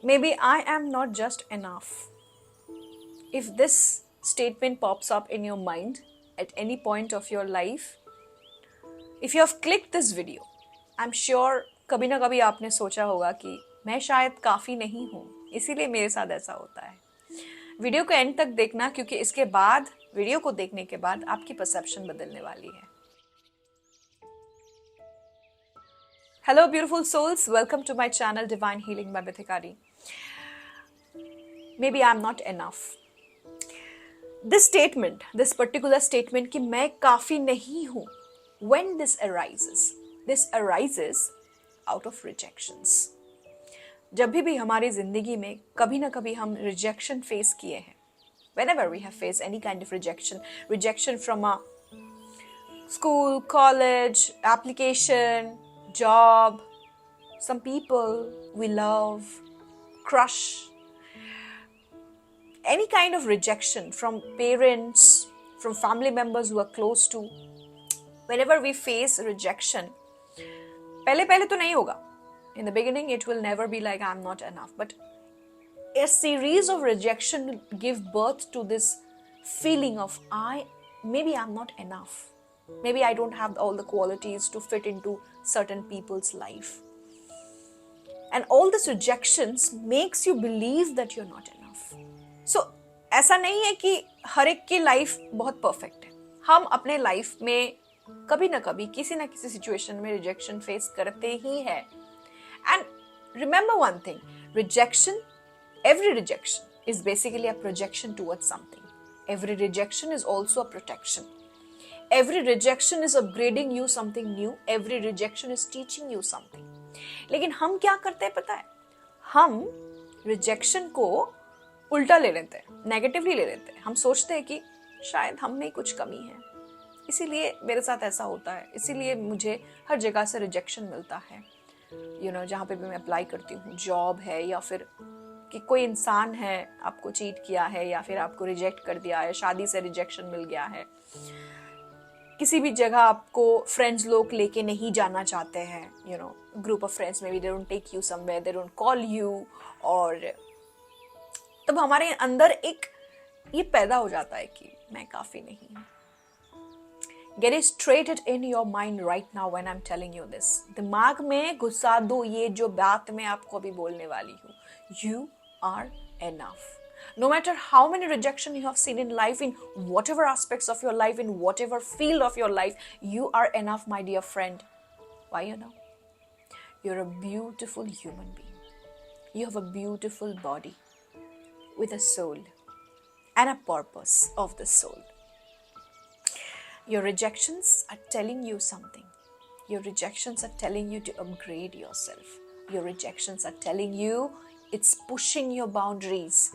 maybe I am not just enough. If this statement pops up in your mind at any point of your life, if you have clicked this video, I'm sure कभी ना कभी आपने सोचा होगा कि मैं शायद काफ़ी नहीं हूँ, इसीलिए मेरे साथ ऐसा होता है. वीडियो को एंड तक देखना, क्योंकि इसके बाद, वीडियो को देखने के बाद आपकी परसेप्शन बदलने वाली है. Hello beautiful souls, welcome to my channel Divine Healing by Bithikari. Maybe I'm not enough. This statement, this particular statement कि मैं काफ़ी नहीं हूँ, when this arises out of rejections. जब भी हमारी ज़िंदगी में कभी ना कभी हम rejection face किए हैं, whenever we have faced any kind of rejection from a school, college, application, job, some people we love, crush, any kind of rejection from parents, from family members who are close to. Whenever we face rejection, पहले तो नहीं होगा. In the beginning, it will never be like I'm not enough. But a series of rejection will give birth to this feeling of maybe I'm not enough. Maybe I don't have all the qualities to fit into certain people's life. And all these rejections makes you believe that you're not enough. So, ऐसा नहीं है कि हर एक की life बहुत perfect है. हम अपने लाइफ में कभी ना कभी किसी ना किसी सिचुएशन में रिजेक्शन फेस करते ही है. And remember one thing, every rejection is basically a projection towards something. Every rejection is also a protection. Every rejection is upgrading you something new. Every rejection is teaching you something. लेकिन हम क्या करते हैं पता है? हम rejection को उल्टा ले लेते हैं, नेगेटिवली ले लेते हैं. हम सोचते हैं कि शायद हम में कुछ कमी है, इसीलिए मेरे साथ ऐसा होता है, इसीलिए मुझे हर जगह से रिजेक्शन मिलता है. जहाँ पे भी मैं अप्लाई करती हूँ, जॉब है या फिर कि कोई इंसान है आपको चीट किया है या फिर आपको रिजेक्ट कर दिया है, शादी से रिजेक्शन मिल गया है, किसी भी जगह आपको फ्रेंड्स लोग लेके नहीं जाना चाहते हैं, ग्रुप ऑफ फ्रेंड्स में भी they don't take you somewhere, they don't call you, और तब हमारे अंदर एक ये पैदा हो जाता है कि मैं काफ़ी नहीं हूँ. Get it straighted in your mind right now when I'm telling you this. दिमाग में घुसा दो ये जो बात मैं आपको अभी बोलने वाली हूँ. You are enough. No matter how many rejection you have seen in life, in whatever aspects of your life, in whatever field of your life, you are enough, my dear friend. Why you know? You're a beautiful human being. You have a beautiful body with a soul and a purpose of the soul. Your rejections are telling you something. Your rejections are telling you to upgrade yourself. Your rejections are telling you, it's pushing your boundaries.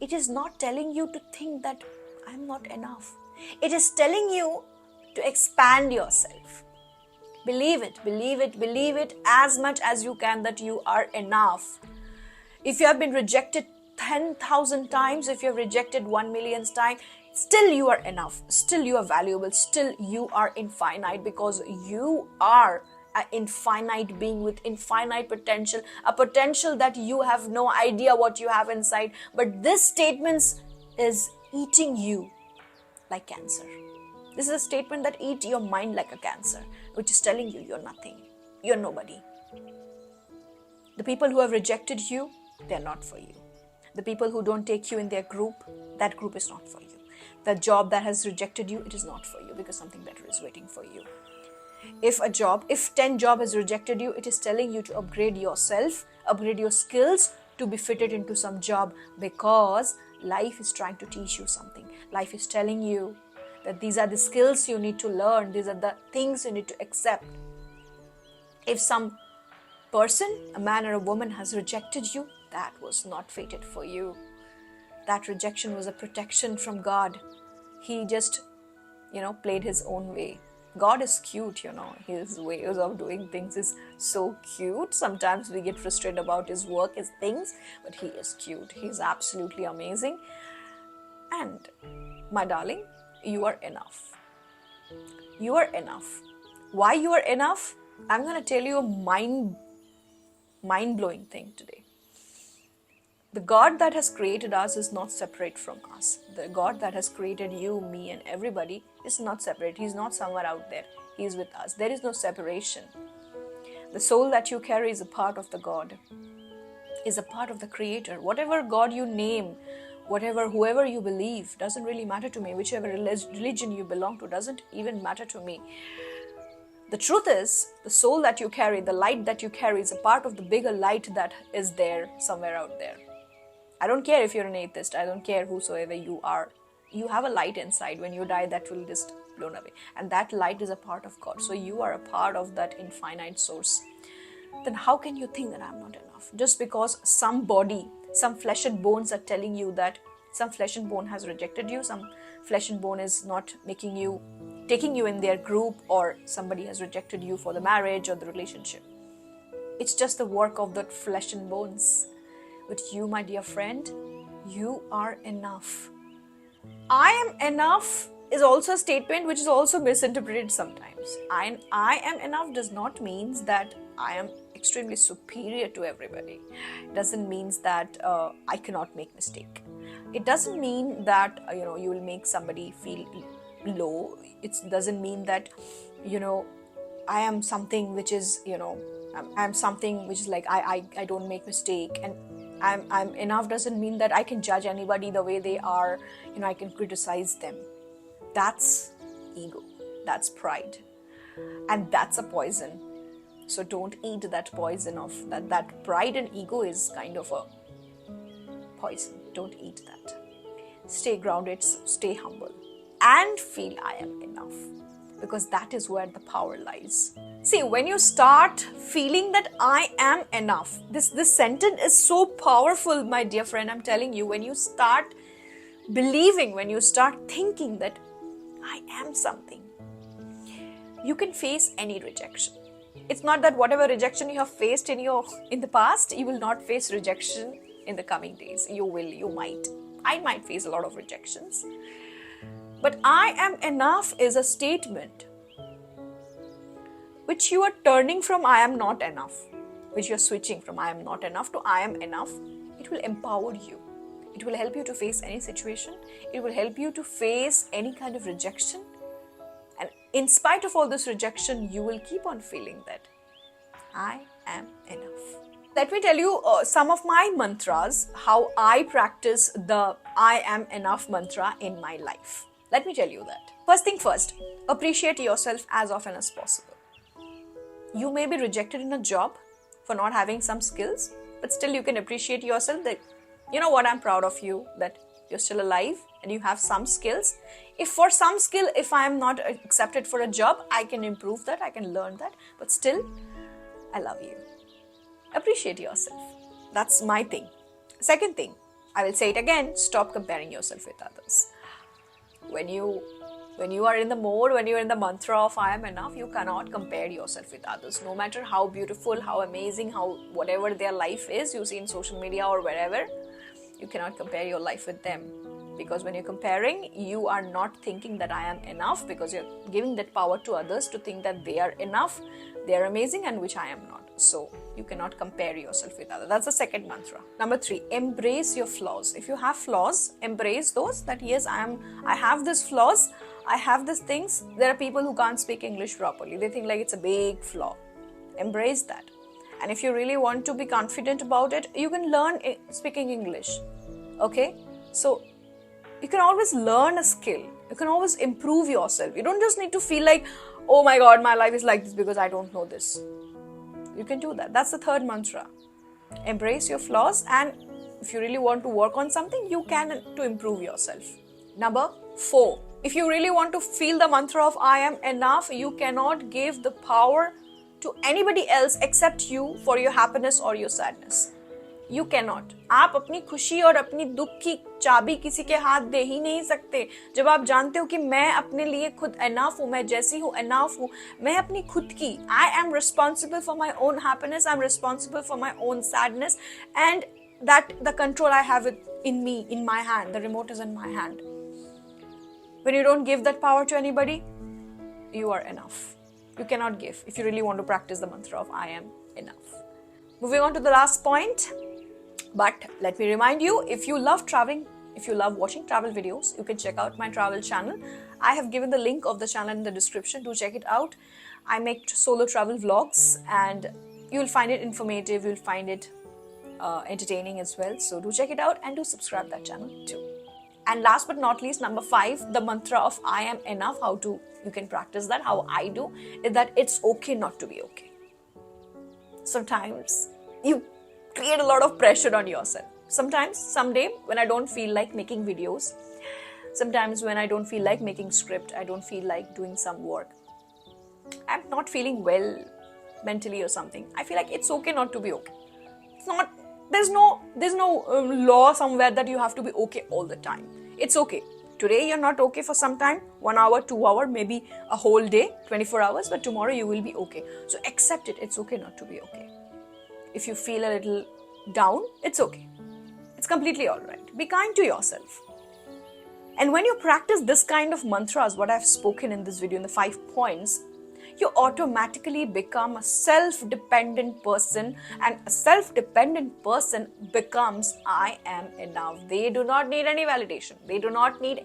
It is not telling you to think that I'm not enough. It is telling you to expand yourself. Believe it as much as you can that you are enough. If you have been rejected 10,000 times, if you have rejected 1,000,000 times, still you are enough, still you are valuable, still you are infinite, because you are an infinite being with infinite potential, a potential that you have no idea what you have inside. But this statement is eating you like cancer. This is a statement that eats your mind like a cancer, which is telling you you're nothing, you're nobody. The people who have rejected you, they're not for you. The people who don't take you in their group, that group is not for you. The job that has rejected you, it is not for you, because something better is waiting for you. If 10 job has rejected you, it is telling you to upgrade yourself, upgrade your skills to be fitted into some job, because life is trying to teach you something. Life is telling you that these are the skills you need to learn. These are the things you need to accept. If some person, a man or a woman, has rejected you, that was not fated for you. That rejection was a protection from God. He just, played his own way. God is cute, his ways of doing things is so cute. Sometimes we get frustrated about his work, his things, but he is cute. He's absolutely amazing. And my darling, you are enough. You are enough. Why you are enough? I'm going to tell you a mind-blowing thing today. The God that has created us is not separate from us. The God that has created you, me, and everybody is not separate. He's not somewhere out there. He's with us. There is no separation. The soul that you carry is a part of the God, is a part of the Creator. Whatever God you name, whoever you believe, doesn't really matter to me. Whichever religion you belong to doesn't even matter to me. The truth is, the soul that you carry, the light that you carry, is a part of the bigger light that is there somewhere out there. I don't care if you're an atheist. I don't care whosoever you are. You have a light inside. When you die, that will just blown away. And that light is a part of God. So you are a part of that infinite source. Then how can you think that I'm not enough? Just because some body, some flesh and bones are telling you that some flesh and bone has rejected you, some flesh and bone is not taking you in their group, or somebody has rejected you for the marriage or the relationship. It's just the work of that flesh and bones. But you, my dear friend, you are enough. I am enough is also a statement which is also misinterpreted sometimes. I am enough does not mean that I am extremely superior to everybody. It doesn't mean that I cannot make mistake. It doesn't mean that you will make somebody feel low. It doesn't mean that I am something which is I'm something which is like I don't make mistake, and I'm enough doesn't mean that I can judge anybody the way they are. I can criticize them. That's ego. That's pride, and that's a poison. So don't eat that poison of that pride and ego is kind of a poison. Don't eat that. Stay grounded, stay humble, and feel I am enough, because that is where the power lies. See, when you start feeling that I am enough, this sentence is so powerful, my dear friend. I'm telling you, when you start believing, when you start thinking that I am something, you can face any rejection. It's not that whatever rejection you have faced in the past, you will not face rejection in the coming days. You will, you might. I might face a lot of rejections. But I am enough is a statement which you are turning from I am not enough, which you are switching from I am not enough to I am enough. It will empower you. It will help you to face any situation. It will help you to face any kind of rejection. And in spite of all this rejection, you will keep on feeling that I am enough. Let me tell you some of my mantras, how I practice the I am enough mantra in my life. Let me tell you that. First thing first, appreciate yourself as often as possible. You may be rejected in a job for not having some skills, but still you can appreciate yourself that, you know what, I'm proud of you, that you're still alive and you have some skills. If for some skill, if I am not accepted for a job, I can improve that, I can learn that, but still, I love you. Appreciate yourself. That's my thing. Second thing, I will say it again, stop comparing yourself with others. When you are in the mode, when you are in the mantra of I am enough, you cannot compare yourself with others. No matter how beautiful, how amazing, how whatever their life is, you see in social media or wherever, you cannot compare your life with them. Because when you're comparing, you are not thinking that I am enough, because you're giving that power to others to think that they are enough, they are amazing, and which I am not. So you cannot compare yourself with others. That's the second mantra. Number 3, embrace your flaws. If you have flaws, embrace those, that yes, I have these flaws, I have these things. There are people who can't speak English properly. They think like it's a big flaw. Embrace that. And if you really want to be confident about it, you can learn speaking English. Okay? So you can always learn a skill. You can always improve yourself. You don't just need to feel like, oh my God, my life is like this because I don't know this. You can do that. That's the third mantra. Embrace your flaws, and if you really want to work on something, you can to improve yourself. Number 4. If you really want to feel the mantra of I am enough, you cannot give the power to anybody else except you for your happiness or your sadness. You cannot. आप अपनी खुशी और अपनी दुख की चाबी किसी के हाथ दे ही नहीं सकते. जब आप जानते हो कि मैं अपने लिए खुद enough हूँ, मैं जैसी हूँ enough हूँ, मैं अपनी खुद की, I am responsible for my own happiness, I'm responsible for my own sadness, and that the control I have in me, in my hand, the remote is in my hand. When you don't give that power to anybody, you are enough. You cannot give if you really want to practice the mantra of I am enough. Moving on to the last point. But let me remind you, if you love traveling, if you love watching travel videos, you can check out my travel channel. I have given the link of the channel in the description. Do check it out. I make solo travel vlogs and you'll find it informative, you'll find it entertaining as well. So do check it out and do subscribe that channel too. And last but not least, number 5, the mantra of I am enough. You can practice that, how I do, is that it's okay not to be okay. Sometimes you create a lot of pressure on yourself. Sometimes, someday, when I don't feel like making videos, sometimes when I don't feel like making script, I don't feel like doing some work, I'm not feeling well mentally or something, I feel like it's okay not to be okay. It's not, there's no law somewhere that you have to be okay all the time. It's okay. Today you're not okay for some time, 1 hour, 2 hour, maybe a whole day, 24 hours, but tomorrow you will be okay. So accept it. It's okay not to be okay. If you feel a little down, it's okay. It's completely all right. Be kind to yourself. And when you practice this kind of mantras, what I've spoken in this video in the 5 points, you automatically become a self-dependent person, and a self-dependent person becomes I am enough. They do not need any validation. They do not need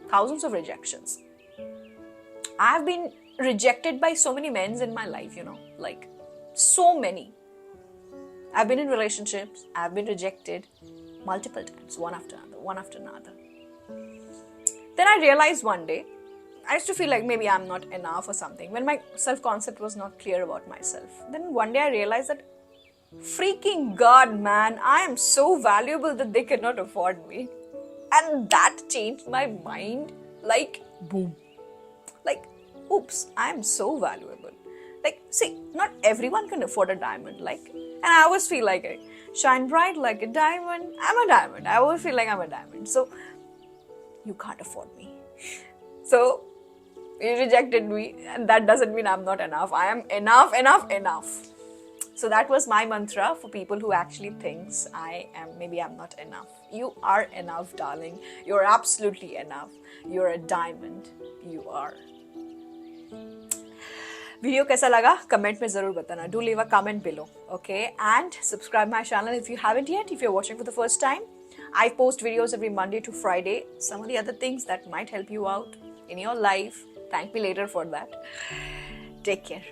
thousands of rejections. I've been rejected by so many men in my life, like so many. I've been in relationships, I've been rejected multiple times, one after another. Then I realized one day, I used to feel like maybe I'm not enough or something, when my self-concept was not clear about myself. Then one day I realized that, freaking God, man, I am so valuable that they cannot afford me. And that changed my mind, like, boom. Like, oops, I am so valuable. Like, see, not everyone can afford a diamond, and I always feel like I shine bright like a diamond. I'm a diamond. I always feel like I'm a diamond. So, you can't afford me. So, you rejected me, and that doesn't mean I'm not enough. I am enough. So that was my mantra for people who actually thinks maybe I'm not enough. You are enough, darling. You're absolutely enough. You're a diamond. You are. Video कैसा लगा? Comment में ज़रूर बताना. Do leave a comment below, okay? And subscribe my channel if you haven't yet. If you're watching for the first time, I post videos every Monday to Friday. Some of the other things that might help you out in your life. Thank me later for that. Take care.